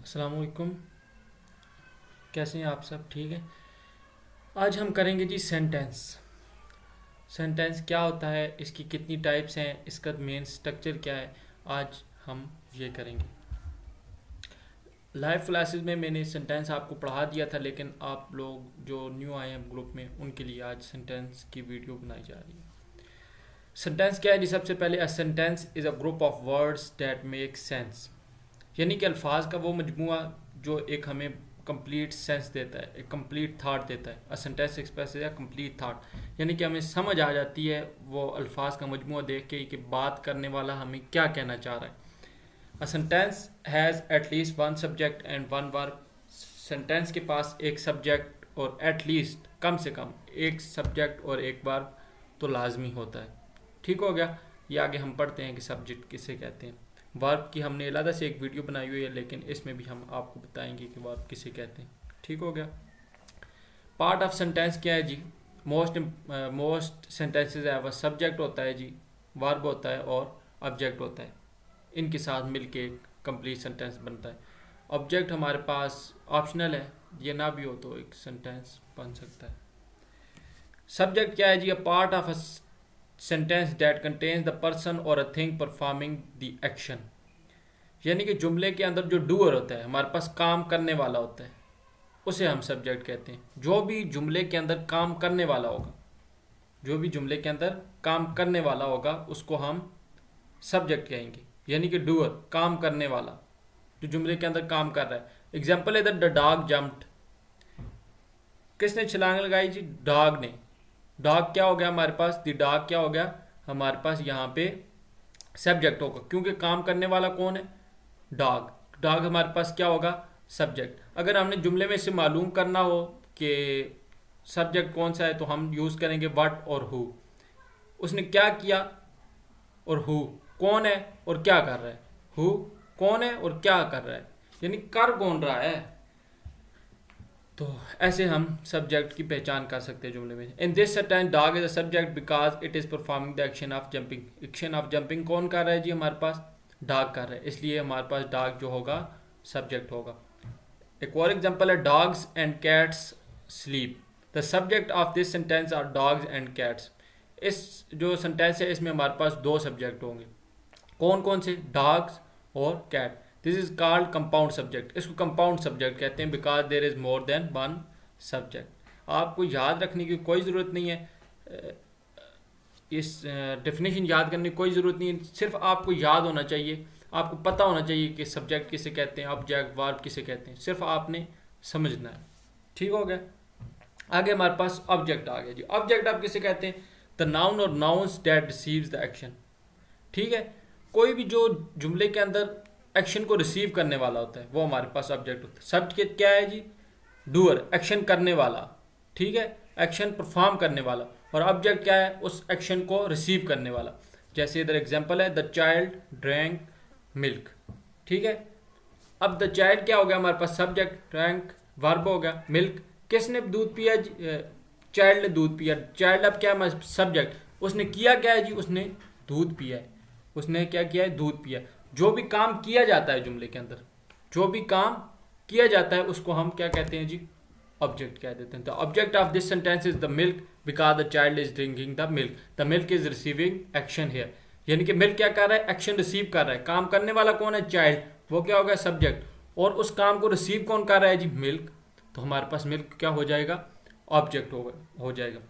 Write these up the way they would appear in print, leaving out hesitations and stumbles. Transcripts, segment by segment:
अस्सलाम वालेकुम। कैसे हैं आप सब? ठीक है। आज हम करेंगे जी सेंटेंस। सेंटेंस क्या होता है, इसकी कितनी टाइप्स हैं, इसका मेन स्ट्रक्चर क्या है, आज हम ये करेंगे। लाइव क्लासेस में मैंने सेंटेंस आपको पढ़ा दिया था, लेकिन आप लोग जो न्यू आए हैं ग्रुप में उनके लिए आज सेंटेंस की वीडियो बनाई जा रही है। सेंटेंस क्या है जी? सबसे पहले a sentence is a group of words that make sense, यानी कि अल्फाज का वो मजमूआ जो एक हमें कंप्लीट सेंस देता है, एक कंप्लीट थाट देता है। अ सेंटेंस एक्सप्रेस या कंप्लीट थाट, यानी कि हमें समझ आ जाती है वो अल्फाज का मजमूआ देख के कि बात करने वाला हमें क्या कहना चाह रहा है। A sentence has at least one subject and one verb. Sentence के पास एक सब्जेक्ट और एटलीस्ट कम से कम एक सब्जेक्ट और एक वर्ब तो लाजमी होता है। ठीक हो गया। ये आगे हम पढ़ते हैं कि सब्जेक्ट किसे कहते हैं। वर्ब की हमने अलग से एक वीडियो बनाई हुई है, लेकिन इसमें भी हम आपको बताएंगे कि वर्ब किसे कहते हैं। ठीक हो गया। पार्ट ऑफ सेंटेंस क्या है जी? मोस्ट सेंटेंसेस है वह सब्जेक्ट होता है जी, वर्ब होता है और ऑब्जेक्ट होता है। इनके साथ मिलके कंप्लीट सेंटेंस बनता है। ऑब्जेक्ट हमारे पास ऑप्शनल है, ये ना भी हो तो एक सेंटेंस बन सकता है। सब्जेक्ट क्या है जी? A part of a sentence that contains the person or a thing performing the action, यानी कि जुमले के अंदर जो डूअर होता है, हमारे पास काम करने वाला होता है, उसे हम सब्जेक्ट कहते हैं। जो भी जुमले के अंदर काम करने वाला होगा, जो भी जुमले के अंदर काम करने वाला होगा उसको हम सब्जेक्ट कहेंगे, यानी कि डूअर, काम करने वाला जो जुमले के अंदर काम कर रहा है। एग्जाम्पल है द डॉग जम्प्ड। किसने छलांग लगाई जी? डॉग ने। डॉग क्या हो गया हमारे पास? द डॉग क्या हो गया हमारे पास? यहाँ पे सब्जेक्ट होगा, क्योंकि काम करने वाला कौन है? डॉग। डॉग हमारे पास क्या होगा? सब्जेक्ट। अगर हमने जुमले में से मालूम करना हो कि सब्जेक्ट कौन सा है तो हम यूज़ करेंगे व्हाट और हु। उसने क्या किया और हु कौन है और क्या कर रहा है। हु कौन है और क्या कर रहा है, यानी कर कौन रहा है। तो ऐसे हम सब्जेक्ट की पहचान कर सकते हैं जुमले में। In this sentence dog is a subject because it is performing the action of jumping. Action of jumping कौन कर रहा है जी? हमारे पास डॉग कर रहा है, इसलिए हमारे पास डॉग जो होगा सब्जेक्ट होगा। एक और एग्जांपल है dogs and cats sleep. The subject of this sentence are dogs and cats. इस जो सेंटेंस है इसमें हमारे पास दो सब्जेक्ट होंगे। कौन कौन से? डॉग्स और cat. This is called compound subject. इसको कंपाउंड सब्जेक्ट कहते हैं because there is more than one subject. आपको याद रखने की कोई ज़रूरत नहीं है, इस डेफिनेशन याद करने की कोई ज़रूरत नहीं है, सिर्फ आपको याद होना चाहिए, आपको पता होना चाहिए कि सब्जेक्ट किसे कहते हैं, ऑब्जेक्ट वर्ब किसे कहते हैं, सिर्फ आपने समझना है। ठीक हो गया। आगे हमारे पास ऑब्जेक्ट आ गया जी। ऑब्जेक्ट आप किसे कहते हैं? द नाउन और nouns that receives the action. ठीक है। कोई भी जो जुमले के अंदर एक्शन को रिसीव करने वाला होता है वो हमारे पास ऑब्जेक्ट होता है। सब्जेक्ट क्या है जी? डूअर, एक्शन करने वाला। ठीक है, एक्शन परफॉर्म करने वाला। और ऑब्जेक्ट क्या है? उस एक्शन को रिसीव करने वाला। जैसे इधर एग्जांपल है द चाइल्ड ड्रैंक मिल्क। ठीक है। अब द चाइल्ड क्या हो गया हमारे पास? सब्जेक्ट। ड्रैंक वर्ब हो गया। मिल्क किसने दूध पिया? चाइल्ड ने दूध पिया। चाइल्ड अब क्या है? सब्जेक्ट। उसने किया क्या है जी? उसने दूध पिया है। उसने क्या किया है? दूध पिया। जो भी काम किया जाता है जुमले के अंदर, जो भी काम किया जाता है उसको हम क्या कहते हैं जी? ऑब्जेक्ट कह देते हैं। The object of this sentence is the milk because the child is drinking the milk. The milk is receiving action here, यानी कि मिल्क क्या कर रहा है? एक्शन रिसीव कर रहा है। काम करने वाला कौन है? चाइल्ड। वो क्या होगा? सब्जेक्ट। और उस काम को रिसीव कौन कर रहा है जी? मिल्क। तो हमारे पास मिल्क क्या हो जाएगा? ऑब्जेक्ट हो जाएगा।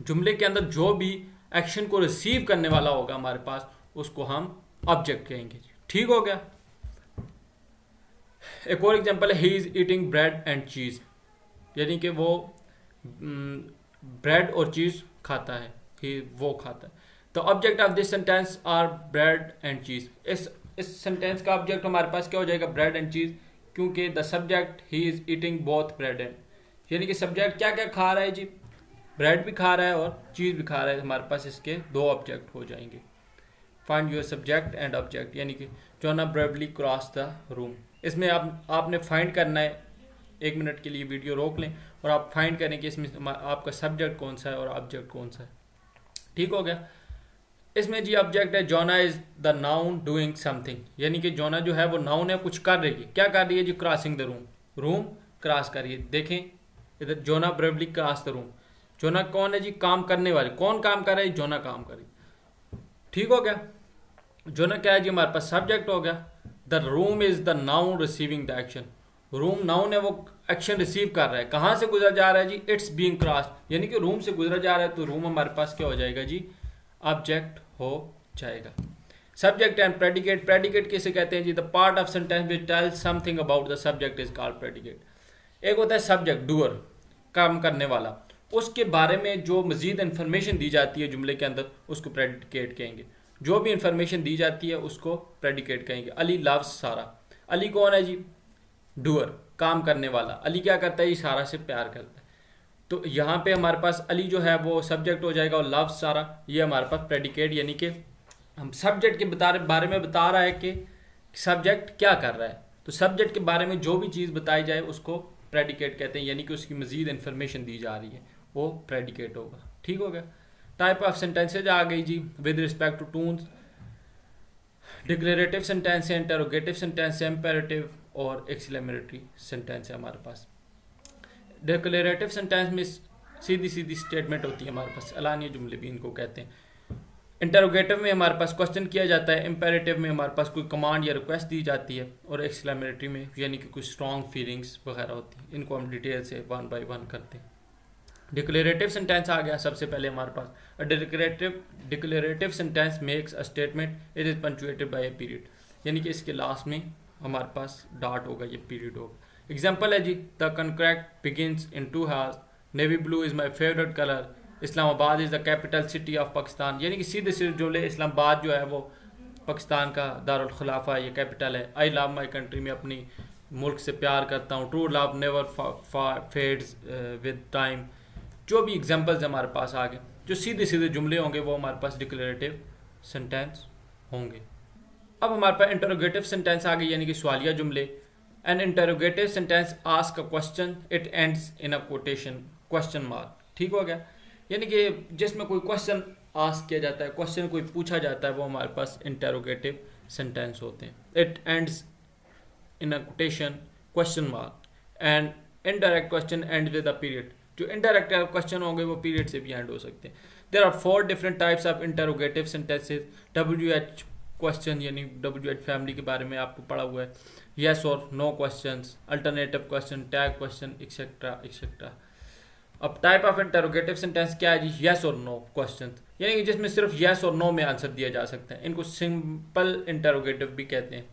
जुमले के अंदर जो भी एक्शन को रिसीव करने वाला होगा हमारे पास उसको हम ऑब्जेक्ट कहेंगे। ठीक हो गया। एक और एग्जांपल है he is eating bread and चीज, यानी कि वो ब्रेड और चीज खाता है, वो खाता है। तो object of this sentence are bread and cheese. इस सेंटेंस का ऑब्जेक्ट हमारे पास क्या हो जाएगा? ब्रेड एंड चीज, क्योंकि the subject he is eating both bread and, यानी कि सब्जेक्ट क्या क्या खा रहा है जी? ब्रेड भी खा रहा है और चीज भी खा रहा है। हमारे पास इसके दो ऑब्जेक्ट हो जाएंगे। Find your subject and object, यानी कि जोना ब्रेवली क्रॉस द रूम। इसमें आपने फाइंड करना है। 1 मिनट के लिए वीडियो रोक लें और आप फाइंड करें कि इसमें आपका सब्जेक्ट कौन सा है और ऑब्जेक्ट कौन सा है। ठीक हो गया। इसमें जी ऑब्जेक्ट है Jona is the noun doing something, यानी कि जोना जो है वो नाउन है, कुछ कर रही है। क्या कर रही है जी? Crossing the room, room cross कर रही है। देखें इधर Jona bravely cross the room. Jona कौन है जी? काम करने वाले। कौन काम कर रहा है? जोना काम कर रही है। ठीक हो गया। जोना क्या है जी? हमारे पास सब्जेक्ट हो गया। The room is the noun receiving the action. Room noun है, वो एक्शन रिसीव कर रहा है। कहाँ से गुजरा जा रहा है जी? इट्स बीइंग क्रॉस, यानी कि रूम से गुजरा जा रहा है, तो रूम हमारे पास क्या हो जाएगा जी? ऑब्जेक्ट हो जाएगा। Subject and predicate. प्रेडिकेट किसे कहते हैं जी? The part of sentence which tells something about the subject is called predicate. एक होता है सब्जेक्ट, डूअर, काम करने वाला, उसके बारे में जो मजीद इंफॉर्मेशन दी जाती है जुमले के अंदर, उसको प्रेडिकेट कहेंगे। जो भी इंफॉर्मेशन दी जाती है उसको प्रेडिकेट कहेंगे। अली लव्स सारा। अली कौन है जी? डूअर, काम करने वाला। अली क्या करता है जी? सारा से प्यार करता है। तो यहाँ पे हमारे पास अली जो है वो सब्जेक्ट हो जाएगा, और लव्स सारा ये हमारे पास प्रेडिकेट, यानी कि हम सब्जेक्ट के बारे में बता रहा है कि सब्जेक्ट क्या कर रहा है। तो सब्जेक्ट के बारे में जो भी चीज़ बताई जाए उसको प्रेडिकेट कहते हैं, यानी कि उसकी मजीद इंफॉर्मेशन दी जा रही है, वो प्रेडिकेट होगा। ठीक हो गया। टाइप ऑफ सेंटेंसेज आ गई जी with respect to tones. Declarative sentence है, इंटरोगेटिव सेंटेंस है, इम्पेरेटिव और एक्सक्लेमेटरी सेंटेंस है हमारे पास। डिक्लेरेटिव सेंटेंस में सीधी सीधी स्टेटमेंट होती है हमारे पास, एलानिया जुमले भी इनको कहते हैं। इंटरोगेटिव में हमारे पास क्वेश्चन किया जाता है, इम्पेरेटिव में हमारे पास कोई कमांड या रिक्वेस्ट दी जाती है, और एक्सक्लेमेटरी में यानी कि कुछ स्ट्रॉन्ग फीलिंग्स वगैरह होती हैं। इनको हम डिटेल से वन बाय वन करते हैं। डिक्लेरेटिव सेंटेंस आ गया सबसे पहले हमारे पास। Declarative sentence makes a statement, it is punctuated by a period, यानी कि इसके लास्ट में हमारे पास डॉट होगा, ये पीरियड होगा। एग्जाम्पल है जी, the contract begins in 2 hours, navy blue is my favourite colour, Islamabad is the capital city of Pakistan. यानी कि सीधे सीधे जुमले, इस्लामाबाद जो है वो पाकिस्तान का दारुल खिलाफा, ये कैपिटल है। आई लव माई कंट्री, में अपनी मुल्क से प्यार करता हूँ। True love never fades with time. जो भी एग्जाम्पल्स हमारे पास आ गए, जो सीधे सीधे जुमले होंगे वो हमारे पास डिक्लेरेटिव सेंटेंस होंगे। अब हमारे पास इंटरोगेटिव सेंटेंस आ गई, यानी कि सवालिया जुमले। An interrogative sentence ask a question, it ends in a quotation, question mark. ठीक हो गया। यानी कि जिसमें कोई क्वेश्चन आस्क किया जाता है, क्वेश्चन कोई पूछा जाता है, वो हमारे पास इंटरोगेटिव सेंटेंस होते हैं। It ends in a quotation, question mark. And indirect question end with a period. जो इनडायरेक्ट क्वेश्चन होंगे वो पीरियड से भी एंड हो सकते हैं। There are 4 different types of interrogative sentences. WH question, यानी WH फैमिली के बारे में आपको पढ़ा हुआ है। येस और no questions, alternative question, tag question, etcetera etcetera. अब टाइप ऑफ इंटरोगेटिव सेंटेंस क्या है जी? येस और नो क्वेश्चन, यानी कि जिसमें सिर्फ येस और नो में आंसर दिया जा सकता है। इनको सिंपल इंटरोगेटिव भी कहते हैं।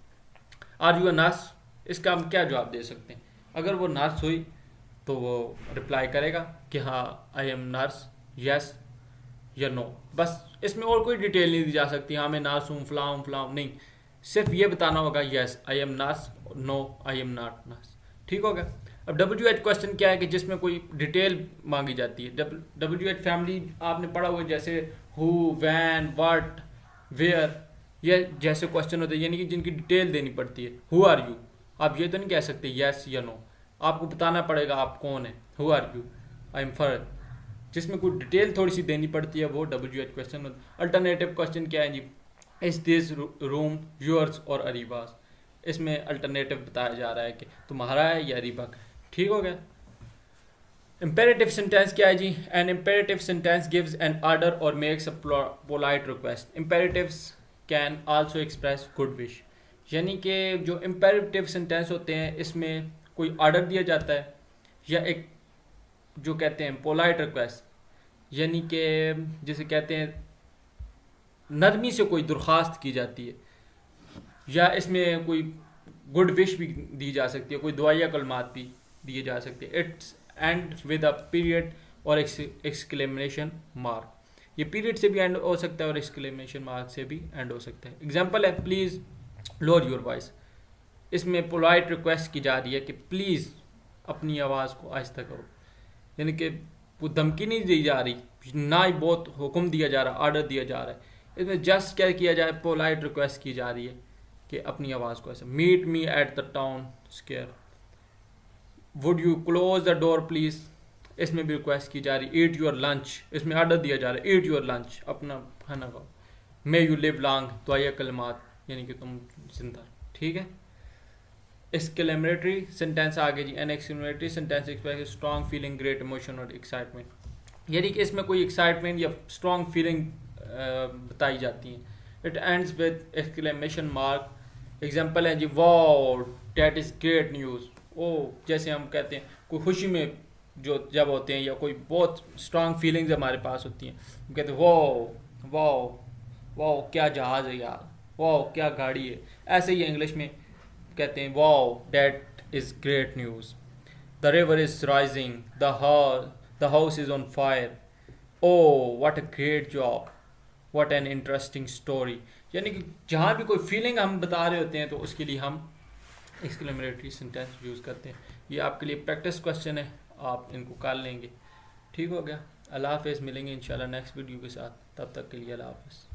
Are you a nurse? इसका हम क्या जवाब दे सकते हैं? अगर वो नर्स हुई तो वो रिप्लाई करेगा कि हाँ आई एम नर्स, यस या नो। बस इसमें और कोई डिटेल नहीं दी जा सकती, हाँ मैं नर्स हूँ, फलां फलां, नहीं, सिर्फ ये बताना होगा yes I am nurse, no I am not nurse. ठीक होगा। अब WH क्वेश्चन क्या है कि जिसमें कोई डिटेल मांगी जाती है। WH फैमिली आपने पढ़ा हुआ, जैसे हु, वैन, व्हाट, वेयर, ये जैसे क्वेश्चन होते हैं, यानी कि जिनकी डिटेल देनी पड़ती है। Who are you? आप ये तो नहीं कह सकते यस या नो, आपको बताना पड़ेगा आप कौन है। Who are you? I am Farad. जिसमें कोई डिटेल थोड़ी सी देनी पड़ती है वो WH क्वेश्चन होता है। अल्टरनेटिव क्वेश्चन क्या है जी? इज दिस रूम योर्स और अरीबास? इसमें अल्टरनेटिव बताया जा रहा है कि तुम्हारा है या अरीबा का। ठीक हो गया। इम्पेरेटिव सेंटेंस क्या है जी? An imperative sentence gives an order or makes a polite request. Imperatives can also express good wish, यानी कि जो इम्पेरेटिव सेंटेंस होते हैं इसमें कोई ऑर्डर दिया जाता है, या एक जो कहते हैं पोलाइट रिक्वेस्ट, यानी कि जिसे कहते हैं नरमी से कोई दरख्वास्त की जाती है, या इसमें कोई गुड विश भी दी जा सकती है, कोई दुआया कलमात भी दिए जा सकते हैं। It's and with a period और एक्सक्लेमेशन मार्क। ये पीरियड से भी एंड हो सकता है और एक्सक्लेमेशन मार्क से भी एंड हो सकता है। एग्जाम्पल है, प्लीज़ लोअर योर वॉइस। इसमें पोलाइट रिक्वेस्ट की जा रही है कि प्लीज़ अपनी आवाज़ को आहिस्ता करो, यानी कि वो धमकी नहीं दी जा रही, ना ही बहुत हुक्म दिया जा रहा, ऑर्डर दिया जा रहा है। इसमें जस्ट क्या किया जाए, पोलाइट रिक्वेस्ट की जा रही है कि अपनी आवाज़ को ऐसे। Meet me at the town square, would you close the door please? इसमें भी रिक्वेस्ट की जा रही। ईट योर लंच, इसमें ऑर्डर दिया जा रहा है ईट योर लंच, अपना खाना खाओ। मे यू लिव लॉन्ग, दुआया कलमात, यानी कि तुम जिंदा। ठीक है। एक्सक्लेमेटरी सेंटेंस आगे जी, an exclamatory sentence express strong feeling, great emotion or excitement, यानी कि इसमें कोई एक्साइटमेंट या स्ट्रॉन्ग फीलिंग बताई जाती है। It ends with exclamation mark. Example है जी, wow that is great news. ओ, जैसे हम कहते हैं कोई खुशी में जो जब होते हैं या कोई बहुत स्ट्रॉन्ग फीलिंग्स हमारे पास होती हैं, हम कहते हैं वाओ वाओ वाओ क्या जहाज़ है यार, वाओ क्या गाड़ी है। ऐसे ही इंग्लिश में कहते हैं wow that is great news. The river is rising, the house is on fire, oh what a great job, what an interesting story. यानी कि जहाँ भी कोई फीलिंग हम बता रहे होते हैं तो उसके लिए हम एक्सक्लेमेटरी सेंटेंस यूज़ करते हैं। ये आपके लिए प्रैक्टिस क्वेश्चन है, आप इनको कर लेंगे। ठीक हो गया। अल्लाह हाफ़िज़, मिलेंगे इंशाल्लाह नेक्स्ट वीडियो के साथ, तब तक के लिए अल्लाह हाफ़िज़।